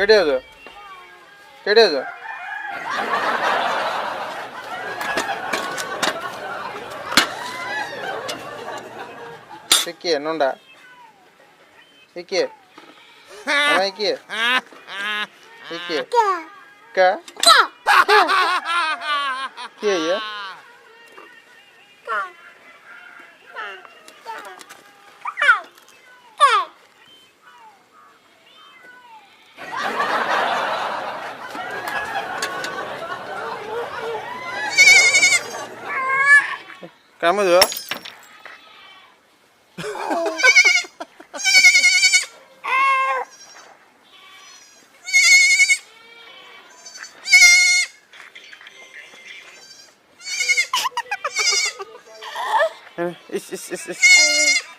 केड्याचं केड्याचं इके नोंडा इके ama इके इके का के ya kamu tuh is